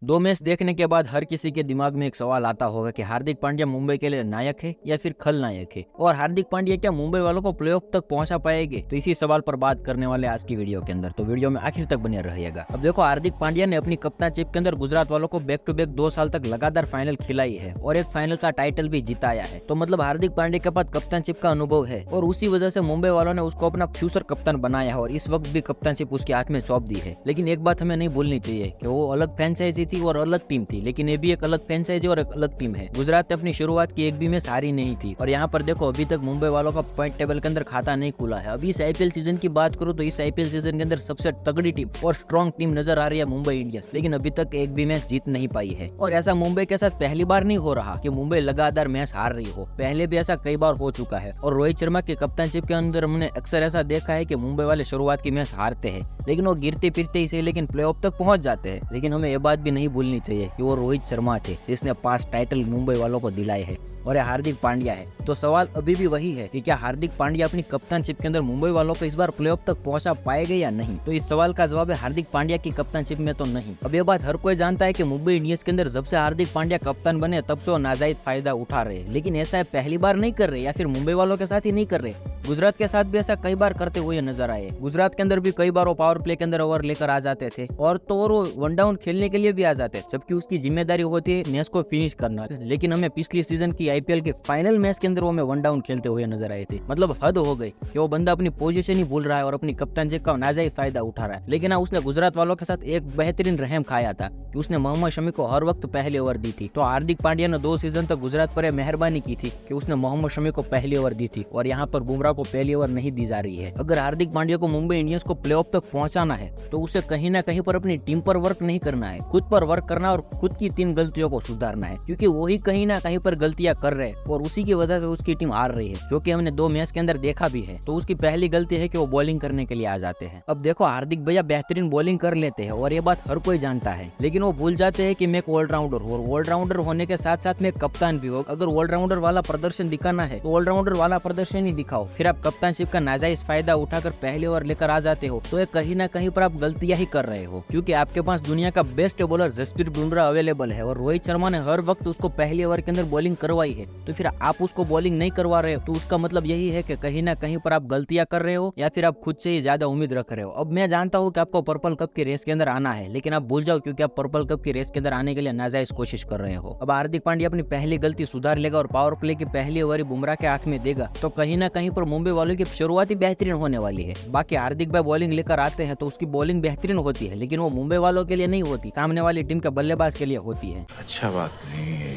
दो मैच देखने के बाद हर किसी के दिमाग में एक सवाल आता होगा कि हार्दिक पांड्या मुंबई के लिए नायक है या फिर खलनायक है, और हार्दिक पांड्या क्या मुंबई वालों को प्लेऑफ तक पहुंचा पाएंगे। तो इसी सवाल पर बात करने वाले आज की वीडियो के अंदर, तो वीडियो में आखिर तक बने रहिएगा। अब देखो, हार्दिक पांड्या ने अपनी कप्तानशिप के अंदर गुजरात वालों को बैक टू बैक 2 साल तक लगातार फाइनल खिलाई है और एक फाइनल का टाइटल भी जिताया है। तो मतलब हार्दिक पांड्या के पास कप्तानशिप का अनुभव है और उसी वजह से मुंबई वालों ने उसको अपना फ्यूचर कप्तान बनाया है और इस वक्त भी कप्तानशिप उसके हाथ में सौंप दी है। लेकिन एक बात हमें नहीं भूलनी चाहिए कि वो अलग फ्रेंचाइजी थी और अलग टीम थी, लेकिन ये भी एक अलग फ्रेंचाइजी और एक अलग टीम है। गुजरात ने अपनी शुरुआत की एक भी मैच हारी नहीं थी और यहाँ पर देखो, अभी तक मुंबई वालों का पॉइंट टेबल के अंदर खाता नहीं खुला है। अभी इस आईपीएल सीजन की बात करूं तो इस आईपीएल सीजन के अंदर सबसे तगड़ी टीम और स्ट्रॉन्ग टीम नजर आ रही है मुंबई इंडियंस, लेकिन अभी तक एक भी मैच जीत नहीं पाई है। और ऐसा मुंबई के साथ पहली बार नहीं हो रहा कि मुंबई लगातार मैच हार रही हो, पहले भी ऐसा कई बार हो चुका है। और रोहित शर्मा की कप्तानशिप के अंदर हमने अक्सर ऐसा देखा है कि मुंबई वाले शुरुआत की मैच हारते हैं, लेकिन वो गिरते फिरते ही सही लेकिन प्लेऑफ तक पहुंच जाते हैं। लेकिन हमें ये बात भी नहीं भूलनी चाहिए कि वो रोहित शर्मा थे जिसने 5 टाइटल मुंबई वालों को दिलाए हैं और ये हार्दिक पांड्या है। तो सवाल अभी भी वही है कि क्या हार्दिक पांड्या अपनी कप्तानशिप के अंदर मुंबई वालों को इस बार प्लेऑफ तक पहुंचा पाएंगे या नहीं। तो इस सवाल का जवाब है हार्दिक पांड्या की कप्तानशिप में तो नहीं। अब ये बात हर कोई जानता है कि मुंबई इंडियंस के अंदर जब से हार्दिक पांड्या कप्तान बने तब से वो नाजायज फायदा उठा रहे हैं, लेकिन ऐसा है पहली बार नहीं कर रहे या फिर मुंबई वालों के साथ ही नहीं कर रहे, गुजरात के साथ भी ऐसा कई बार करते हुए नजर आए। गुजरात के अंदर भी कई बार वो पावर प्ले के अंदर ओवर लेकर आ जाते थे और तो और वो वन डाउन खेलने के लिए भी आ जाते, जबकि उसकी जिम्मेदारी होती है मैच को फिनिश करना। लेकिन हमें पिछली सीजन की आईपीएल के फाइनल मैच के अंदर वो वन डाउन खेलते हुए नजर आए थे। मतलब हद हो गई कि वो बंदा अपनी पोजीशन ही भूल रहा है और अपनी कप्तानशिप का नाजायज फायदा उठा रहा है। लेकिन उसने गुजरात वालों के साथ एक बेहतरीन रहम खाया था कि उसने मोहम्मद शमी को हर वक्त पहले ओवर दी थी। तो हार्दिक पांड्या ने 2 सीजन तक गुजरात पर मेहरबानी की थी कि उसने मोहम्मद शमी को पहली ओवर दी थी और यहाँ पर बुमराह को पहली ओवर नहीं दी जा रही है। अगर हार्दिक पांड्या को मुंबई इंडियंस को प्लेऑफ तक पहुंचाना है तो उसे कहीं ना कहीं पर अपनी टीम पर वर्क नहीं करना है, खुद पर वर्क करना और खुद की 3 गलतियों को सुधारना है, क्योंकि वही कहीं ना कहीं पर गलतियां कर रहे हैं और उसी की वजह से उसकी टीम हार रही है, जो कि हमने 2 मैच के अंदर देखा भी है। तो उसकी पहली गलती है कि वो बॉलिंग करने के लिए आ जाते हैं। अब देखो, हार्दिक भैया बेहतरीन बॉलिंग कर लेते हैं और ये बात हर कोई जानता है, लेकिन वो भूल जाते हैं कि मैं एक ऑलराउंडर हूँ और ऑलराउंडर होने के साथ साथ मैं कप्तान भी हूँ। अगर ऑलराउंडर वाला प्रदर्शन दिखाना है तो ऑलराउंडर वाला प्रदर्शन ही दिखाओ, फिर आप कप्तानशिप का नाजायज फायदा उठाकर पहले ओवर लेकर आ जाते हो तो ये कहीं ना कहीं पर आप गलतियां ही कर रहे हो, क्योंकि आपके पास दुनिया का best bowler Jasprit Bumrah available है और रोहित शर्मा ने हर वक्त उसको पहले ओवर के अंदर बॉलिंग करवाई है। तो फिर आप उसको बॉलिंग नहीं करवा रहे हो तो उसका मतलब यही है कि कहीं ना कहीं पर आप गलतियां कर रहे हो या फिर आप खुद से ही ज्यादा उम्मीद रख रहे हो। अब मैं जानता हूँ कि आपको पर्पल कप की रेस के अंदर आना है, लेकिन आप भूल जाओ क्योंकि आप पर्पल कप की रेस के अंदर आने के लिए नाजायज कोशिश कर रहे हो। अब हार्दिक पांड्या अपनी पहली गलती सुधार लेगा और पावर प्ले की पहली ओवर बुमराह के हाथ में देगा तो कहीं ना कहीं पर मुंबई वालों की शुरुआत ही बेहतरीन होने वाली है। बाकी हार्दिक भाई बॉलिंग लेकर आते हैं तो उसकी बॉलिंग बेहतरीन होती है, लेकिन वो मुंबई वालों के लिए नहीं होती, सामने वाली टीम के बल्लेबाज के लिए होती है। अच्छा बात नहीं है।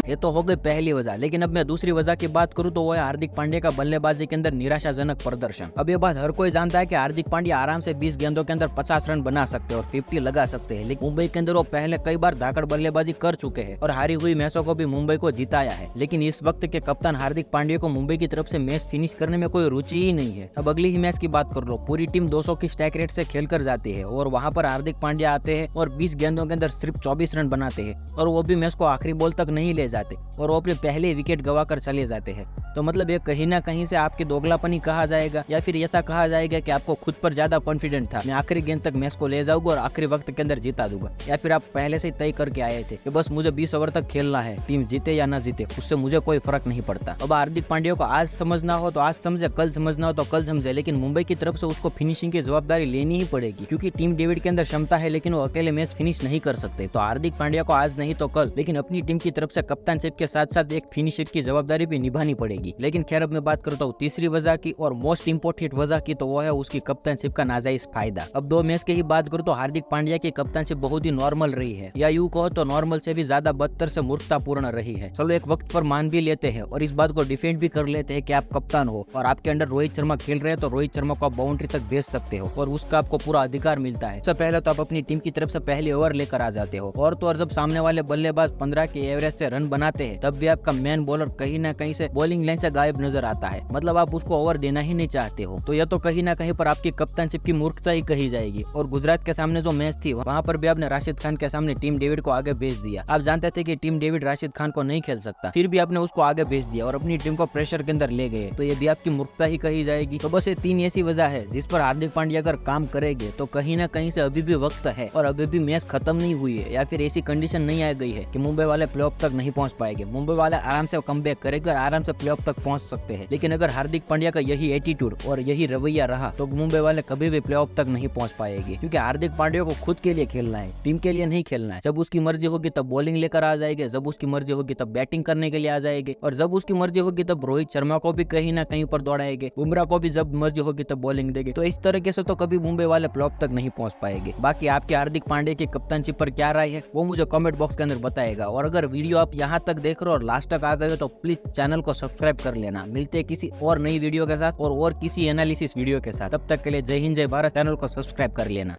ये तो हो गई पहली वजह, लेकिन अब मैं दूसरी वजह की बात करूं तो वो है हार्दिक पांड्या का बल्लेबाजी के अंदर निराशाजनक प्रदर्शन। अब ये बात हर कोई जानता है कि हार्दिक पांड्या आराम से 20 गेंदों के अंदर 50 रन बना सकते हैं और 50 लगा सकते हैं, लेकिन मुंबई के अंदर वो पहले कई बार धाकड़ बल्लेबाजी कर चुके हैं और हारी हुई मैचों को भी मुंबई को जिताया है। लेकिन इस वक्त के कप्तान हार्दिक पांड्या को मुंबई की तरफ से मैच फिनिश करने में कोई रुचि ही नहीं है। अब अगली ही मैच की बात कर लो, पूरी टीम 200 की स्ट्राइक रेट से खेल कर जाती है और वहां पर हार्दिक पांड्या आते हैं और 20 गेंदों के अंदर सिर्फ 24 रन बनाते हैं और वो भी मैच को आखिरी बॉल तक नहीं ले जाते और वो अपने पहले विकेट गवाकर चले जाते हैं। तो मतलब ये कहीं ना कहीं से आपकी दोगलापनी कहा जाएगा या फिर ऐसा कहा जाएगा कि आपको खुद पर ज्यादा कॉन्फिडेंट था, मैं आखिरी गेंद तक मैच को ले जाऊंगा और आखिरी वक्त के अंदर जिता दूंगा, या फिर आप पहले से ही तय करके आए थे कि बस मुझे 20 ओवर तक खेलना है, टीम जीते या ना जीते उससे मुझे कोई फर्क नहीं पड़ता। अब हार्दिक पांड्या को आज समझना हो तो आज समझे, कल समझना हो तो कल समझे, लेकिन मुंबई की तरफ से उसको फिनिशिंग की जवाबदारी लेनी ही पड़ेगी, क्योंकि टीम डेविड के अंदर क्षमता है लेकिन वो अकेले मैच फिनिश नहीं कर सकते। तो हार्दिक पांड्या को आज नहीं तो कल लेकिन अपनी टीम की तरफ से कप्तानशिप के साथ साथ एक फिनिशर की जवाबदारी भी निभानी पड़ेगी। लेकिन खैर अब मैं बात करता हूँ तीसरी वजह की और मोस्ट इंपोर्टेंट वजह की, तो वो है उसकी कप्तानशिप का नाजायज फायदा। अब 2 मैच की ही बात करूँ तो हार्दिक पांड्या की कप्तानशिप बहुत ही नॉर्मल रही है, या यूं कहो तो नॉर्मल से भी ज्यादा बदतर से मूर्खतापूर्ण रही है। चलो एक वक्त पर मान भी लेते हैं और इस बात को डिफेंड भी कर लेते हैं कि आप कप्तान हो और आपके अंडर रोहित शर्मा खेल रहे हैं तो रोहित शर्मा को आप बाउंड्री तक भेज सकते हो और उसका आपको पूरा अधिकार मिलता है। सबसे पहले तो आप अपनी टीम की तरफ से पहले ओवर लेकर आ जाते हो और तो और जब सामने वाले बल्लेबाज 15 के एवरेज से रन बनाते हैं तब भी आपका मैन बॉलर कहीं ना कहीं से बॉलिंग लाइन से गायब नजर आता है, मतलब आप उसको ओवर देना ही नहीं चाहते हो। तो यह तो कहीं ना कहीं पर आपकी कप्तानशिप की मूर्खता ही कही जाएगी। और गुजरात के सामने जो मैच थी वहाँ पर भी आपने राशिद खान के सामने टीम डेविड को आगे भेज दिया। आप जानते थे कि टीम डेविड राशिद खान को नहीं खेल सकता, फिर भी आपने उसको आगे भेज दिया और अपनी टीम को प्रेशर के अंदर ले गए। तो ये भी आपकी मूर्खता ही कही जाएगी। तो बस ये 3 ऐसी वजह है जिस पर हार्दिक पांड्या अगर काम करेंगे तो कहीं ना कहीं से अभी भी वक्त है और अभी भी मैच खत्म नहीं हुई है, या फिर ऐसी कंडीशन नहीं आ गई है कि मुंबई वाले प्लेऑफ तक नहीं पहुंच पाएंगे। मुंबई वाले आराम से कमबैक करेंगे और आराम से प्लेऑफ तक पहुंच सकते हैं। लेकिन अगर हार्दिक पांड्या का यही एटीट्यूड और यही रवैया रहा तो मुंबई वाले कभी भी प्लेऑफ तक नहीं पहुंच पाएंगे, क्योंकि हार्दिक पांड्या को खुद के लिए खेलना है, टीम के लिए नहीं खेलना है। जब उसकी मर्जी होगी तब बॉलिंग लेकर आ जाएंगे, जब उसकी मर्जी होगी तब बैटिंग करने के लिए आ जाएंगे, और जब उसकी मर्जी होगी तब रोहित शर्मा को भी कहीं ना कहीं पर दौड़ाएंगे, बुमराह को भी जब मर्जी होगी तब बॉलिंग देंगे। तो इस तरीके से तो कभी मुंबई वाले प्लेऑफ तक नहीं पहुंच पाएंगे। बाकी आपके हार्दिक पांड्या की कप्तानशिप पर क्या राय है वो मुझे कमेंट बॉक्स के अंदर बताएगा। और अगर वीडियो आप यहाँ तक देख रहे हो और लास्ट तक आ गए हो तो प्लीज चैनल को सब्सक्राइब कर लेना। मिलते हैं किसी और नई वीडियो के साथ और किसी एनालिसिस वीडियो के साथ। तब तक के लिए जय हिंद जय भारत। चैनल को सब्सक्राइब कर लेना।